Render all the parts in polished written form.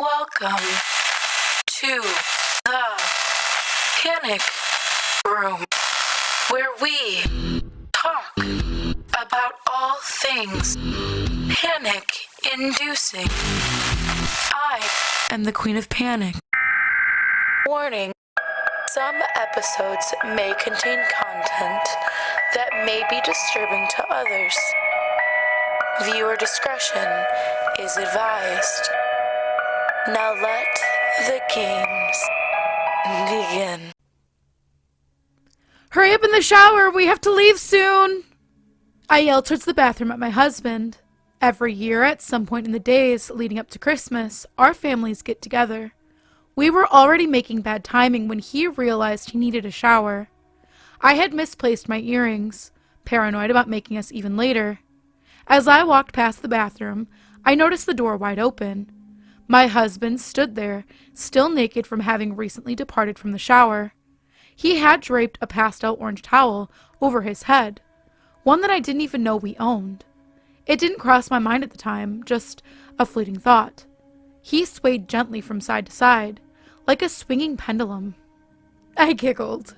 Welcome to the Panic Room, where we talk about all things panic-inducing. I am the Queen of Panic. Warning, some episodes may contain content that may be disturbing to others. Viewer discretion is advised. Now let the games begin. Hurry up in the shower, we have to leave soon! I yelled towards the bathroom at my husband. Every year, at some point in the days leading up to Christmas, our families get together. We were already making bad timing when he realized he needed a shower. I had misplaced my earrings, paranoid about making us even later. As I walked past the bathroom, I noticed the door wide open. My husband stood there, still naked from having recently departed from the shower. He had draped a pastel orange towel over his head, one that I didn't even know we owned. It didn't cross my mind at the time, just a fleeting thought. He swayed gently from side to side, like a swinging pendulum. I giggled.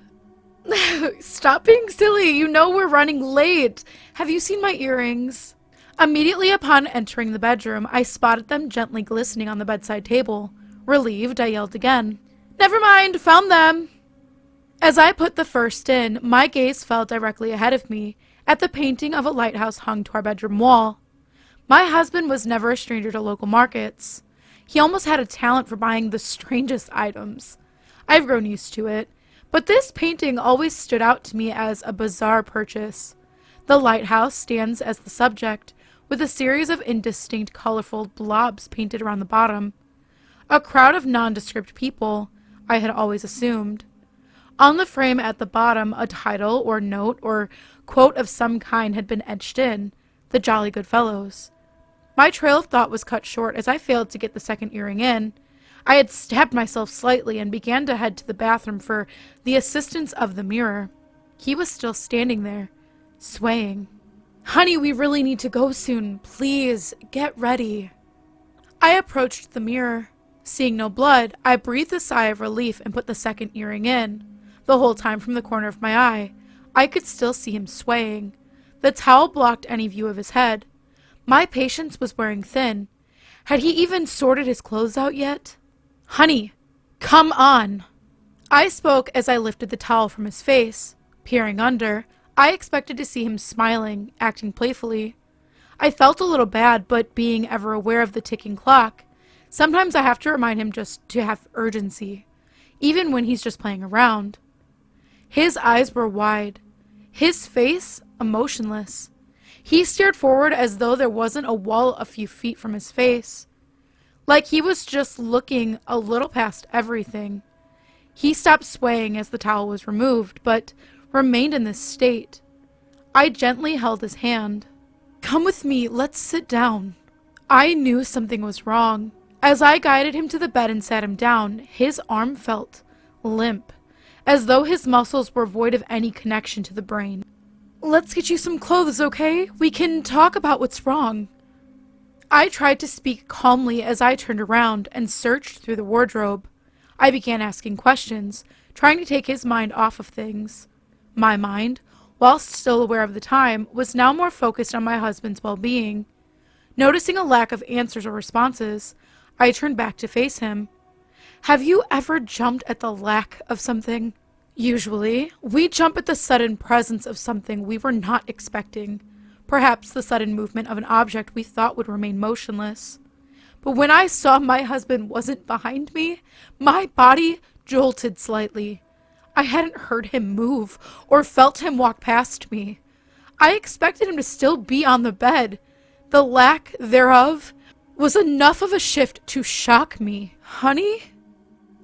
Stop being silly, you know we're running late. Have you seen my earrings? Immediately upon entering the bedroom, I spotted them gently glistening on the bedside table. Relieved, I yelled again. Never mind, found them. As I put the first in, my gaze fell directly ahead of me, at the painting of a lighthouse hung to our bedroom wall. My husband was never a stranger to local markets. He almost had a talent for buying the strangest items. I've grown used to it, but this painting always stood out to me as a bizarre purchase. The lighthouse stands as the subject, with a series of indistinct, colorful blobs painted around the bottom. A crowd of nondescript people, I had always assumed. On the frame at the bottom, a title or note or quote of some kind had been etched in, "The Jolly Good Fellows." My trail of thought was cut short as I failed to get the second earring in. I had stabbed myself slightly and began to head to the bathroom for the assistance of the mirror. He was still standing there, swaying. Honey, we really need to go soon. Please, get ready. I approached the mirror. Seeing no blood, I breathed a sigh of relief and put the second earring in. The whole time from the corner of my eye, I could still see him swaying. The towel blocked any view of his head. My patience was wearing thin. Had he even sorted his clothes out yet? Honey, come on. I spoke as I lifted the towel from his face. Peering under, I expected to see him smiling, acting playfully. I felt a little bad, but being ever aware of the ticking clock, sometimes I have to remind him just to have urgency, even when he's just playing around. His eyes were wide, his face emotionless. He stared forward as though there wasn't a wall a few feet from his face, like he was just looking a little past everything. He stopped swaying as the towel was removed, but remained in this state. I gently held his hand. Come with me, let's sit down. I knew something was wrong. As I guided him to the bed and sat him down, his arm felt limp, as though his muscles were void of any connection to the brain. Let's get you some clothes, okay? We can talk about what's wrong. I tried to speak calmly as I turned around and searched through the wardrobe. I began asking questions, trying to take his mind off of things. My mind, whilst still aware of the time, was now more focused on my husband's well-being. Noticing a lack of answers or responses, I turned back to face him. Have you ever jumped at the lack of something? Usually, we jump at the sudden presence of something we were not expecting, perhaps the sudden movement of an object we thought would remain motionless. But when I saw my husband wasn't behind me, my body jolted slightly. I hadn't heard him move or felt him walk past me. I expected him to still be on the bed. The lack thereof was enough of a shift to shock me. Honey?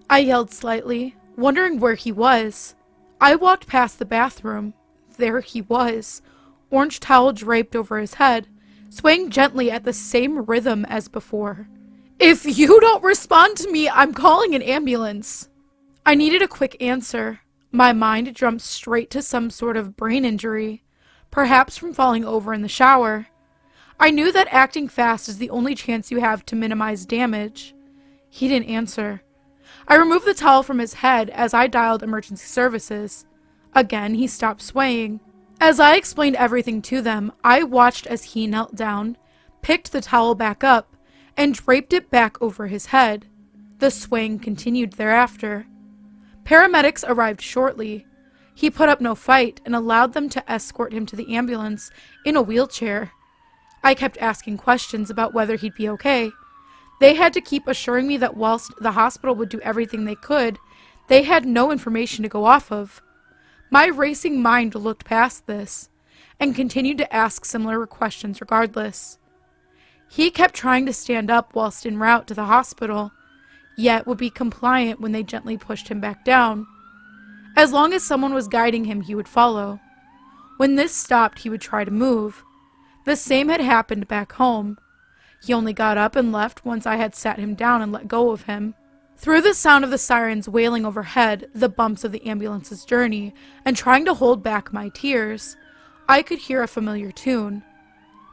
I yelled slightly, wondering where he was. I walked past the bathroom. There he was, orange towel draped over his head, swaying gently at the same rhythm as before. If you don't respond to me, I'm calling an ambulance. I needed a quick answer. My mind jumped straight to some sort of brain injury, perhaps from falling over in the shower. I knew that acting fast is the only chance you have to minimize damage. He didn't answer. I removed the towel from his head as I dialed emergency services. Again, he stopped swaying. As I explained everything to them, I watched as he knelt down, picked the towel back up, and draped it back over his head. The swaying continued thereafter. Paramedics arrived shortly. He put up no fight and allowed them to escort him to the ambulance in a wheelchair. I kept asking questions about whether he'd be okay. They had to keep assuring me that whilst the hospital would do everything they could, they had no information to go off of. My racing mind looked past this and continued to ask similar questions regardless. He kept trying to stand up whilst en route to the hospital, yet would be compliant when they gently pushed him back down. As long as someone was guiding him, he would follow. When this stopped, he would try to move. The same had happened back home. He only got up and left once I had sat him down and let go of him. Through the sound of the sirens wailing overhead, the bumps of the ambulance's journey, and trying to hold back my tears, I could hear a familiar tune.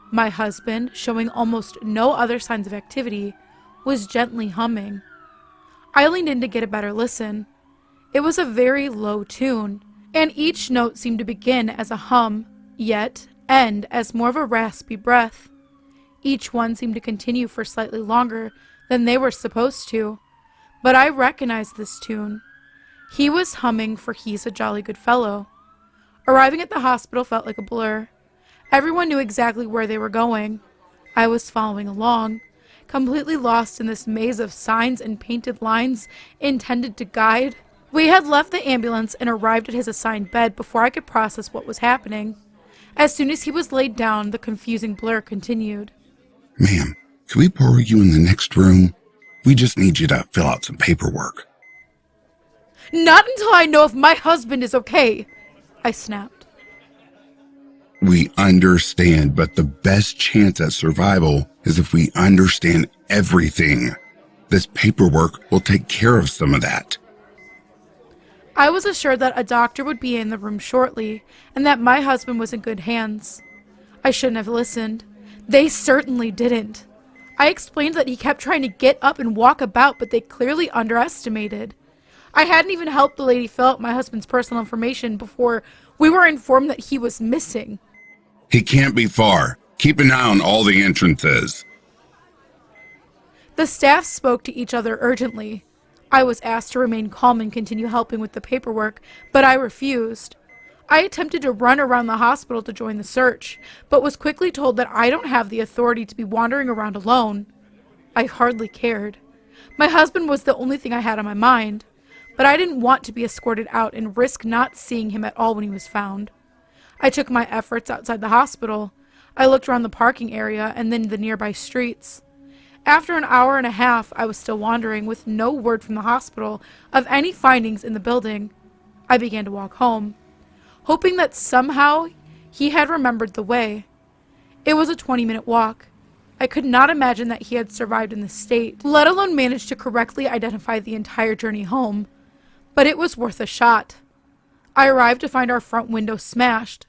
My husband, showing almost no other signs of activity, was gently humming. I leaned in to get a better listen. It was a very low tune, and each note seemed to begin as a hum, yet end as more of a raspy breath. Each one seemed to continue for slightly longer than they were supposed to, but I recognized this tune. He was humming for He's a Jolly Good Fellow. Arriving at the hospital felt like a blur. Everyone knew exactly where they were going. I was following along, completely lost in this maze of signs and painted lines intended to guide. We had left the ambulance and arrived at his assigned bed before I could process what was happening. As soon as he was laid down, the confusing blur continued. Ma'am, can we borrow you in the next room? We just need you to fill out some paperwork. Not until I know if my husband is okay, I snapped. We understand, but the best chance at survival is if we understand everything. This paperwork will take care of some of that. I was assured that a doctor would be in the room shortly, and that my husband was in good hands. I shouldn't have listened. They certainly didn't. I explained that he kept trying to get up and walk about, but they clearly underestimated. I hadn't even helped the lady fill out my husband's personal information before we were informed that he was missing. He can't be far. Keep an eye on all the entrances. The staff spoke to each other urgently. I was asked to remain calm and continue helping with the paperwork, but I refused. I attempted to run around the hospital to join the search, but was quickly told that I don't have the authority to be wandering around alone. I hardly cared. My husband was the only thing I had on my mind, but I didn't want to be escorted out and risk not seeing him at all when he was found. I took my efforts outside the hospital. I looked around the parking area and then the nearby streets. After an hour and a half, I was still wandering with no word from the hospital of any findings in the building. I began to walk home, hoping that somehow he had remembered the way. It was a 20-minute walk. I could not imagine that he had survived in this state, let alone managed to correctly identify the entire journey home. But it was worth a shot. I arrived to find our front window smashed.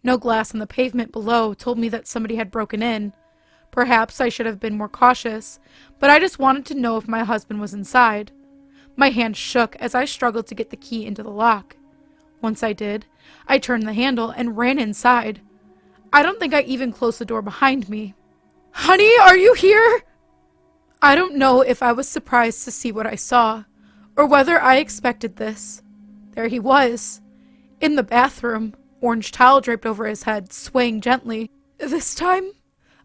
No glass on the pavement below told me that somebody had broken in. Perhaps I should have been more cautious, but I just wanted to know if my husband was inside. My hand shook as I struggled to get the key into the lock. Once I did, I turned the handle and ran inside. I don't think I even closed the door behind me. "Honey, are you here?" I don't know if I was surprised to see what I saw, or whether I expected this. There he was, in the bathroom, orange towel draped over his head, swaying gently. This time,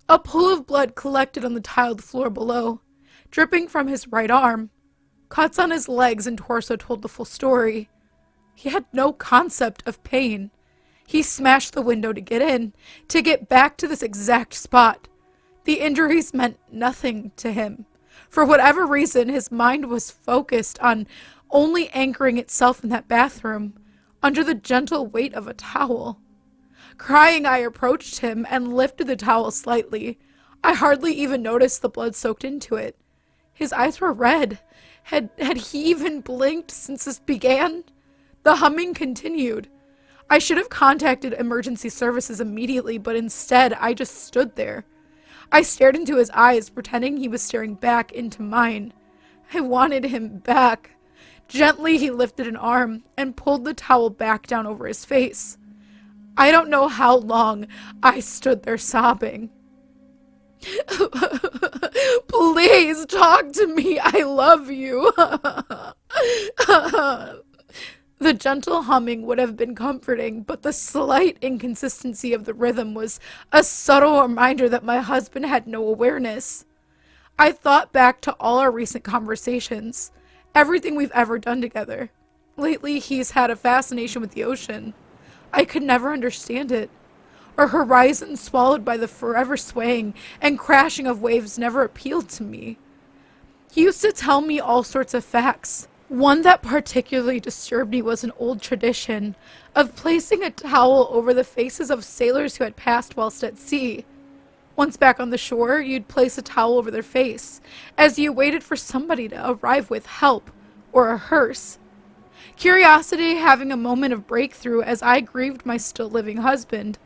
a pool of blood collected on the tiled floor below, dripping from his right arm. Cuts on his legs and torso told the full story. He had no concept of pain. He smashed the window to get in, to get back to this exact spot. The injuries meant nothing to him. For whatever reason, his mind was focused on only anchoring itself in that bathroom, under the gentle weight of a towel. Crying, I approached him and lifted the towel slightly. I hardly even noticed the blood soaked into it. His eyes were red. Had he even blinked since this began? The humming continued. I should have contacted emergency services immediately, but instead I just stood there. I stared into his eyes, pretending he was staring back into mine. I wanted him back. Gently, he lifted an arm and pulled the towel back down over his face. I don't know how long I stood there sobbing. Please talk to me. I love you. The gentle humming would have been comforting, but the slight inconsistency of the rhythm was a subtle reminder that my husband had no awareness. I thought back to all our recent conversations, everything we've ever done together. Lately, he's had a fascination with the ocean. I could never understand it. Our horizon swallowed by the forever swaying and crashing of waves never appealed to me. He used to tell me all sorts of facts. One that particularly disturbed me was an old tradition of placing a towel over the faces of sailors who had passed whilst at sea. Once back on the shore, you'd place a towel over their face as you waited for somebody to arrive with help or a hearse. Curiosity having a moment of breakthrough as I grieved my still living husband,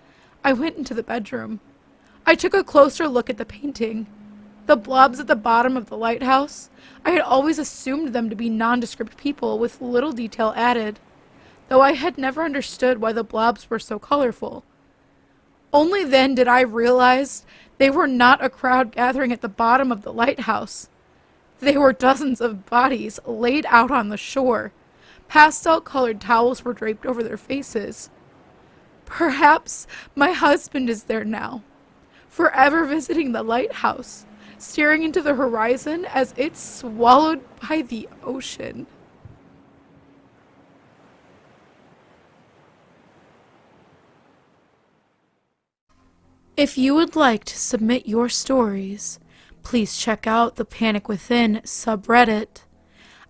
I went into the bedroom. I took a closer look at the painting. The blobs at the bottom of the lighthouse, I had always assumed them to be nondescript people with little detail added, though I had never understood why the blobs were so colorful. Only then did I realize they were not a crowd gathering at the bottom of the lighthouse. They were dozens of bodies laid out on the shore. Pastel-colored towels were draped over their faces. Perhaps my husband is there now, forever visiting the lighthouse, staring into the horizon as it's swallowed by the ocean. If you would like to submit your stories, please check out the Panic Within subreddit.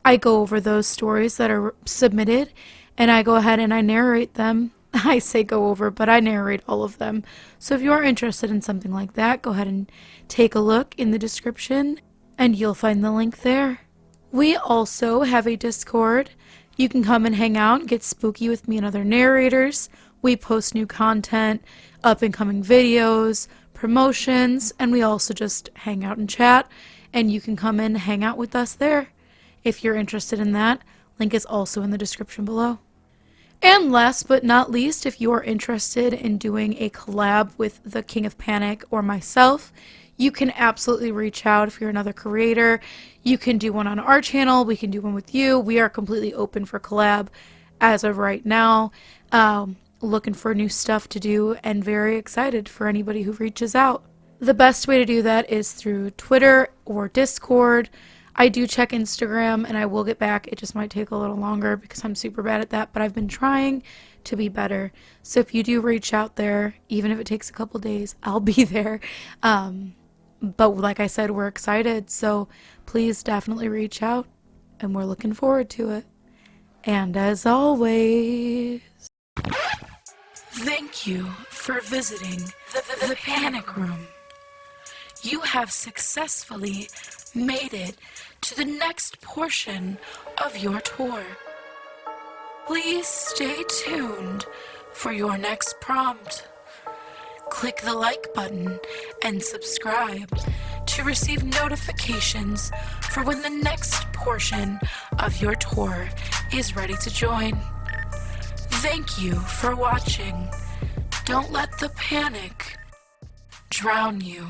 I go over those stories that are submitted, and I go ahead and I narrate them. I say go over, but I narrate all of them. So if you are interested in something like that, go ahead and take a look in the description, and you'll find the link there. We also have a Discord. You can come and hang out and get spooky with me and other narrators. We post new content, up-and-coming videos, promotions, and we also just hang out and chat, and you can come and hang out with us there. If you're interested in that, link is also in the description below. And last but not least, if you are interested in doing a collab with the King of Panic or myself, you can absolutely reach out. If you're another creator, you can do one on our channel, we can do one with you. We are completely open for collab as of right now. Looking for new stuff to do and very excited for anybody who reaches out. The best way to do that is through Twitter or Discord. I do check Instagram and I will get back. It just might take a little longer because I'm super bad at that, but I've been trying to be better. So if you do reach out there, even if it takes a couple days, I'll be there. But like I said, we're excited. So please definitely reach out and we're looking forward to it. And as always, thank you for visiting the Panic Room. You have successfully made it to the next portion of your tour. Please stay tuned for your next prompt. Click the like button and subscribe to receive notifications for when the next portion of your tour is ready to join. Thank you for watching. Don't let the panic drown you.